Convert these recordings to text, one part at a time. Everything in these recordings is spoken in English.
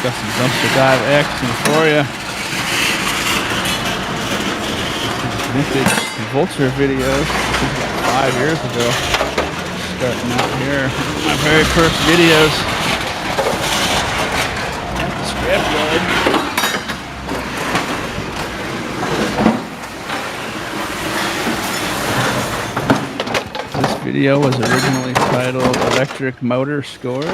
Got some dumpster dive action for you. Vintage vulture videos. This is about 5 years ago. Starting out here, my very first videos at the scrapyard. This video was originally titled Electric Motor Scored.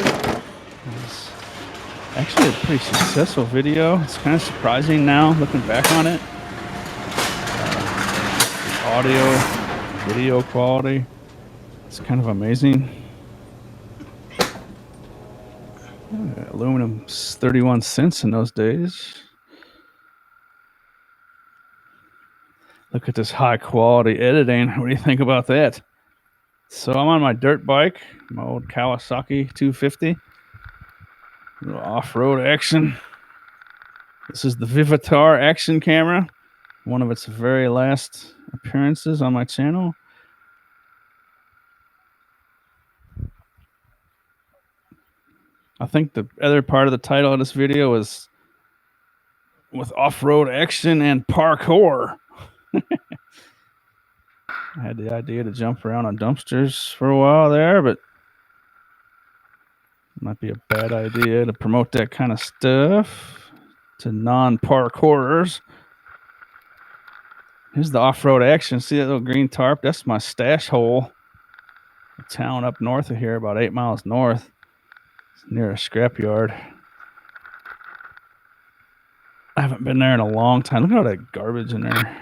It's actually a pretty successful video. It's kind of surprising now looking back on it. Audio, video quality, it's kind of amazing. Aluminum's 31 cents in those days. Look at this high quality editing. What do you think about that? So I'm on my dirt bike, my old Kawasaki 250. A little off-road action. This is the Vivitar action camera, one of its very last appearances on my channel. I think the other part of the title of this video is with off-road action and parkour. I had the idea to jump around on dumpsters for a while there, but it might be a bad idea to promote that kind of stuff to non-parkourers. Here's the off-road action. See that little green tarp? That's my stash hole. A town up north of here, about 8 miles north. It's near a scrapyard. I haven't been there in a long time. Look at all that garbage in there.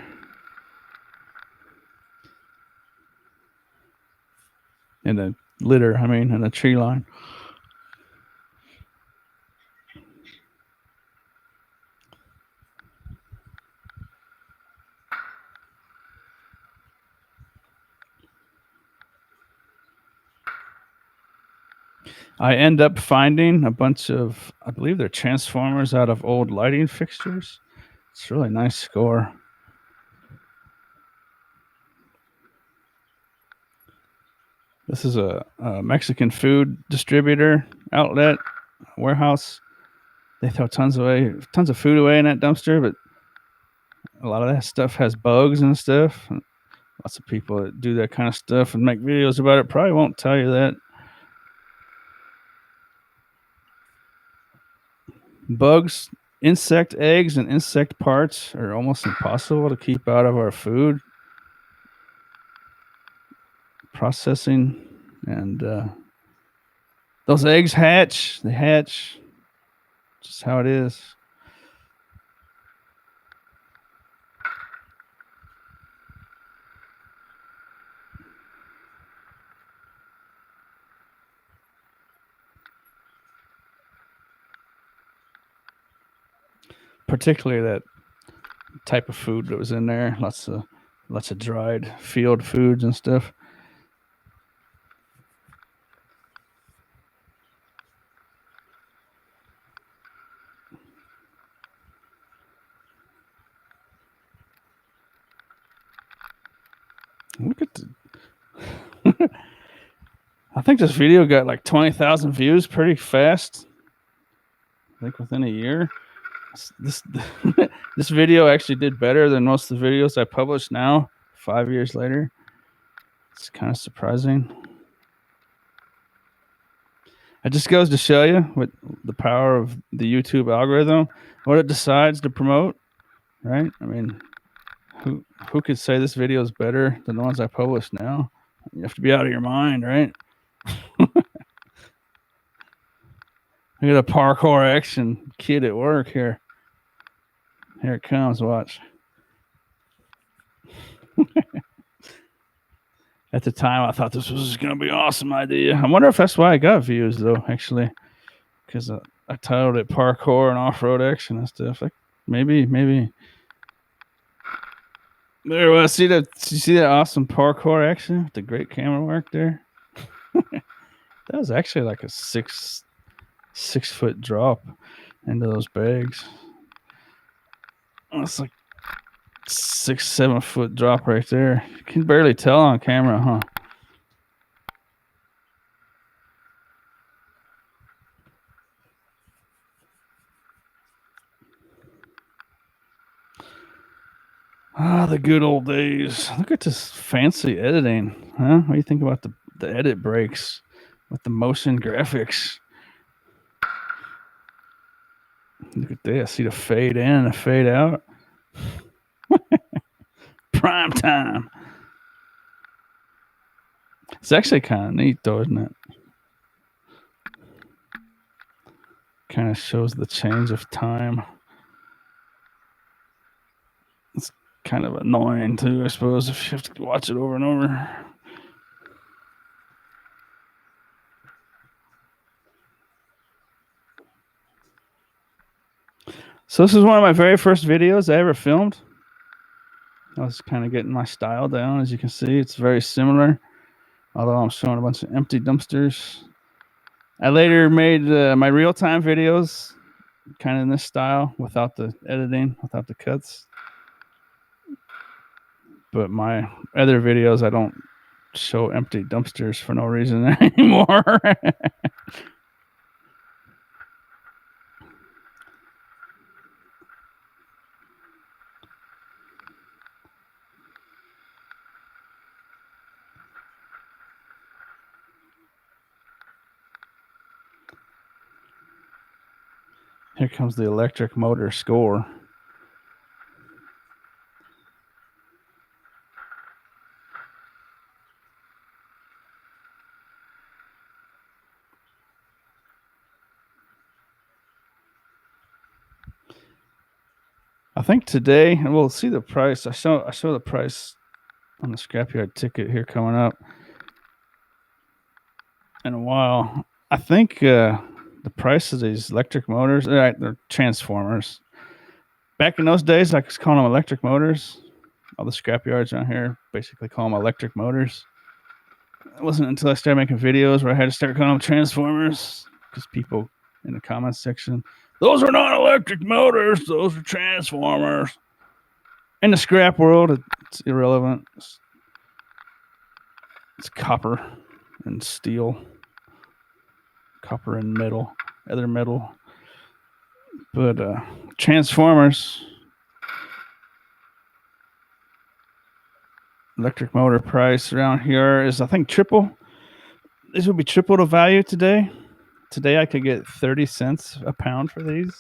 In the litter, in the tree line. I end up finding a bunch of, I believe they're transformers out of old lighting fixtures. It's a really nice score. This is a Mexican food distributor outlet warehouse. They throw tons of food away in that dumpster, but a lot of that stuff has bugs and stuff. Lots of people that do that kind of stuff and make videos about it probably won't tell you that. Bugs, insect eggs, and insect parts are almost impossible to keep out of our food processing, and those eggs hatch. They hatch just how it is. Particularly that type of food that was in there. Lots of dried field foods and stuff. Look at the I think this video got like 20,000 views pretty fast. I think within a year. This video actually did better than most of the videos I publish now, 5 years later. It's kind of surprising. It just goes to show you what the power of the YouTube algorithm, what it decides to promote, right? Who could say this video is better than the ones I publish now? You have to be out of your mind, right? Look at a parkour action kid at work here. Here it comes, watch. At the time, I thought this was going to be an awesome idea. I wonder if that's why I got views, though, actually. Because I titled it Parkour and Off-Road Action and stuff. Like, maybe. There, well, see that awesome parkour action with the great camera work there? That was actually like a 6 foot drop into those bags. That's like 6-7 foot drop right there. You can barely tell on camera, huh? Ah, the good old days. Look at this fancy editing, huh? What do you think about the edit breaks with the motion graphics? Look at this. See the fade in and the fade out. Prime time. It's actually kind of neat, though, isn't it? Kind of shows the change of time. It's kind of annoying, too, I suppose, if you have to watch it over and over. So this is one of my very first videos I ever filmed. I was kind of getting my style down. As you can see, it's very similar, although I'm showing a bunch of empty dumpsters. I later made my real-time videos kind of in this style without the editing, without the cuts. But my other videos, I don't show empty dumpsters for no reason anymore. Here comes the electric motor score. I think today, and we'll see the price. I show the price on the scrapyard ticket here coming up in a while. I think the price of these electric motors, they're transformers. Back in those days, I was calling them electric motors. All the scrapyards around here basically call them electric motors. It wasn't until I started making videos where I had to start calling them transformers because people in the comments section, those are not electric motors, those are transformers. In the scrap world, it's irrelevant. It's copper and steel, copper and metal, other metal. But transformers, electric motor price around here is, I think, triple. This would be triple the value today. Today I could get 30 cents a pound for these.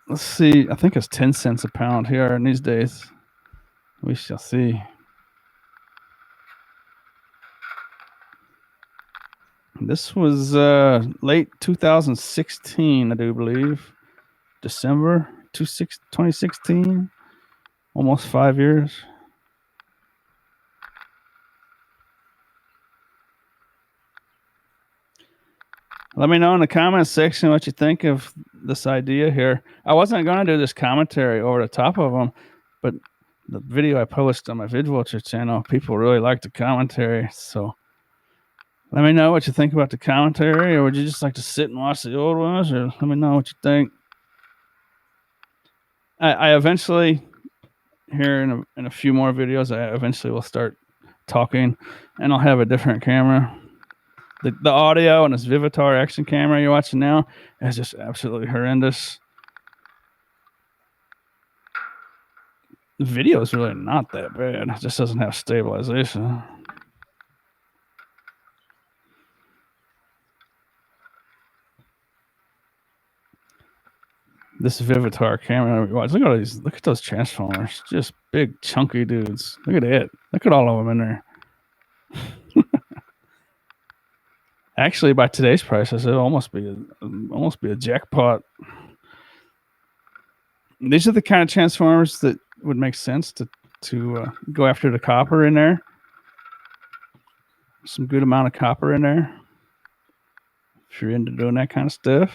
Let's see. I think it's 10 cents a pound here in these days. We shall see. This was late 2016, I do believe. December 2016. Almost 5 years. Let me know in the comments section what you think of this idea here. I wasn't going to do this commentary over the top of them, but the video I posted on my VidVulture channel, people really liked the commentary. So let me know what you think about the commentary, or would you just like to sit and watch the old ones, or let me know what you think. I eventually, here in a few more videos, I eventually will start talking, and I'll have a different camera. The audio on this Vivitar action camera you're watching now is just absolutely horrendous. The video is really not that bad. It just doesn't have stabilization. This Vivitar camera we watch. Look at all these. Look at those transformers. Just big chunky dudes. Look at it. Look at all of them in there. Actually, by today's prices, it'll almost be a jackpot. These are the kind of transformers that would make sense to go after the copper in there. Some good amount of copper in there. If you're into doing that kind of stuff.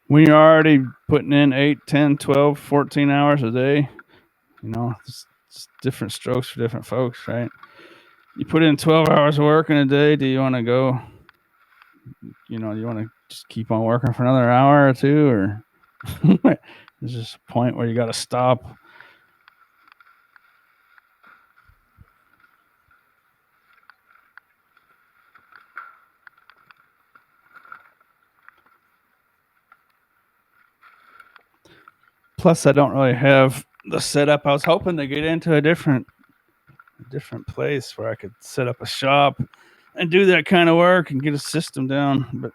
When you're already putting in 8, 10, 12, 14 hours a day, it's different strokes for different folks, right? You put in 12 hours of work in a day. Do you want to go, you want to just keep on working for another hour or two, or there's just a point where you got to stop? Plus, I don't really have the setup. I was hoping to get into a different place where I could set up a shop and do that kind of work and get a system down. But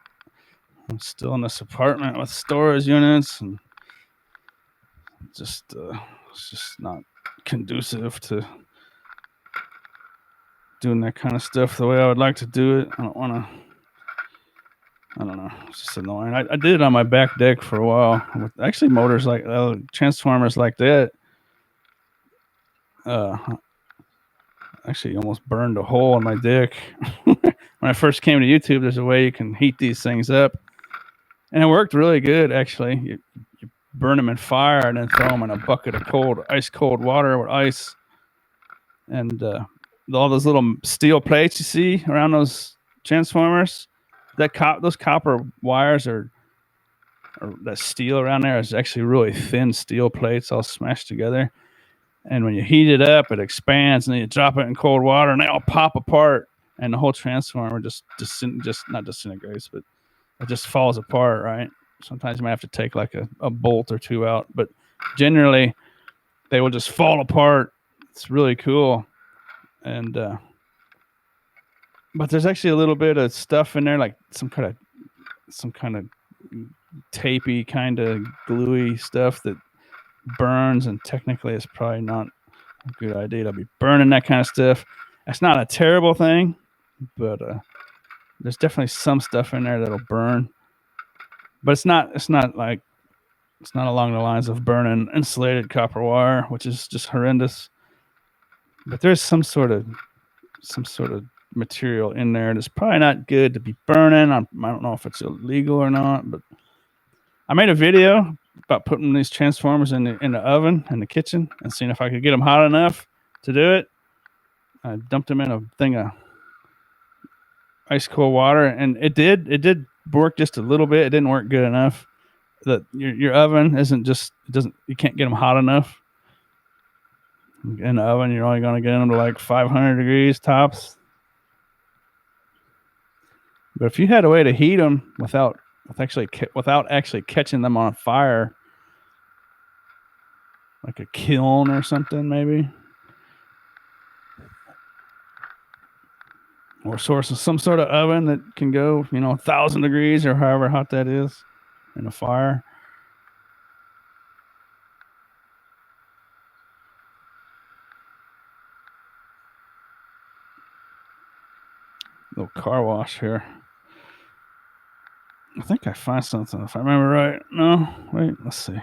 I'm still in this apartment with storage units, and just it's just not conducive to doing that kind of stuff the way I would like to do it. I don't want to. I don't know. It's just annoying. I did it on my back deck for a while. With actually motors like transformers like that. Actually almost burned a hole in my deck. When I first came to YouTube, there's a way you can heat these things up, and it worked really good. Actually, you burn them in fire and then throw them in a bucket of ice cold water with ice, and all those little steel plates you see around those transformers. Those copper wires or that steel around there is actually really thin steel plates all smashed together. And when you heat it up, it expands, and then you drop it in cold water, and they all pop apart, and the whole transformer just not disintegrates, but it just falls apart, right? Sometimes you might have to take like a bolt or two out, but generally they will just fall apart. It's really cool. And but there's actually a little bit of stuff in there, like some kind of tapey, kind of gluey stuff that burns, and technically it's probably not a good idea to be burning that kind of stuff. That's not a terrible thing, but there's definitely some stuff in there that'll burn. But it's not along the lines of burning insulated copper wire, which is just horrendous. But there's some sort of material in there that's probably not good to be burning. I don't know if it's illegal or not, but I made a video about putting these transformers in the oven in the kitchen and seeing if I could get them hot enough to do it. I dumped them in a thing of ice cold water, and it did work just a little bit. It didn't work good enough. Your oven you can't get them hot enough. In the oven, you're only going to get them to like 500 degrees tops. But if you had a way to heat them without actually catching them on fire, like a kiln or something, maybe, or source of some sort of oven that can go, 1,000 degrees or however hot that is in a fire. Little car wash here. I think I find something, if I remember right. No, wait, let's see.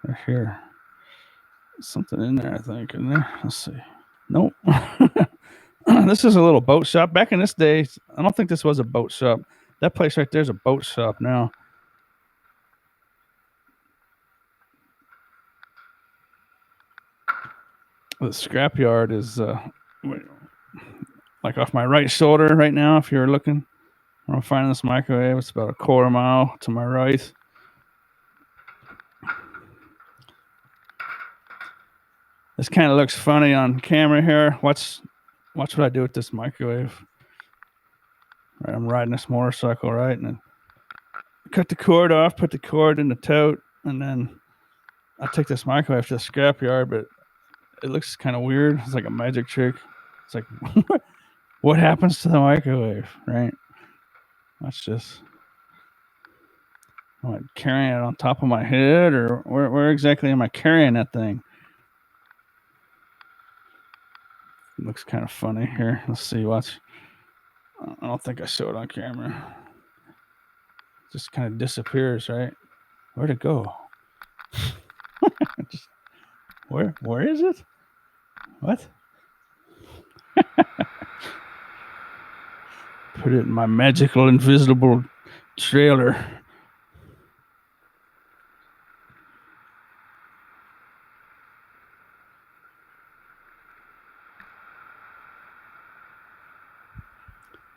They're here. Something in there, I think, in there. Let's see. Nope. This is a little boat shop. Back in this day, I don't think this was a boat shop. That place right there is a boat shop now. The scrapyard is like off my right shoulder right now, if you're looking. I'm finding this microwave. It's about a quarter mile to my right. This kind of looks funny on camera here. Watch what I do with this microwave. Right, I'm riding this motorcycle, right? And then cut the cord off, put the cord in the tote, and then I take this microwave to the scrapyard, but it looks kind of weird. It's like a magic trick. It's like, what happens to the microwave, right? That's just, am I carrying it on top of my head, or where exactly am I carrying that thing? It looks kind of funny here. Let's see. Watch. I don't think I showed it on camera. It just kind of disappears, right? Where'd it go? Where is it? What? Put it in my magical invisible trailer.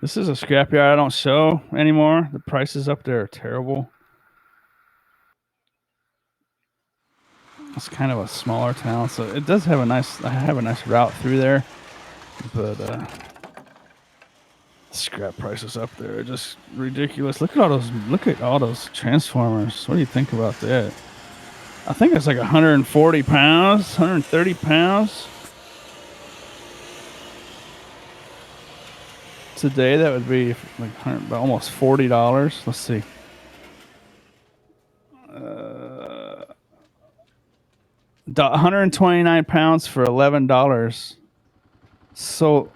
This is a scrapyard I don't show anymore. The prices up there are terrible. It's kind of a smaller town, so it does have I have a nice route through there, but scrap prices up there are just ridiculous. Look at all those transformers. What do you think about that? I think it's like 140 pounds, 130 pounds. Today, that would be like almost $40. Let's see. 129 pounds for $11. So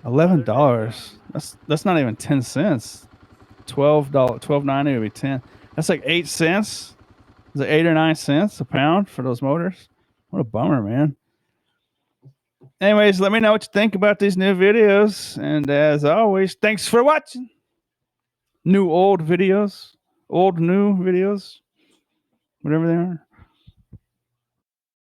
$11. That's not even 10 cents. $12.90 would be 10. That's like 8 cents. Is it 8 or 9 cents a pound for those motors? What a bummer, man. Anyways, let me know what you think about these new videos. And as always, thanks for watching. New, old videos, old, new videos, whatever they are.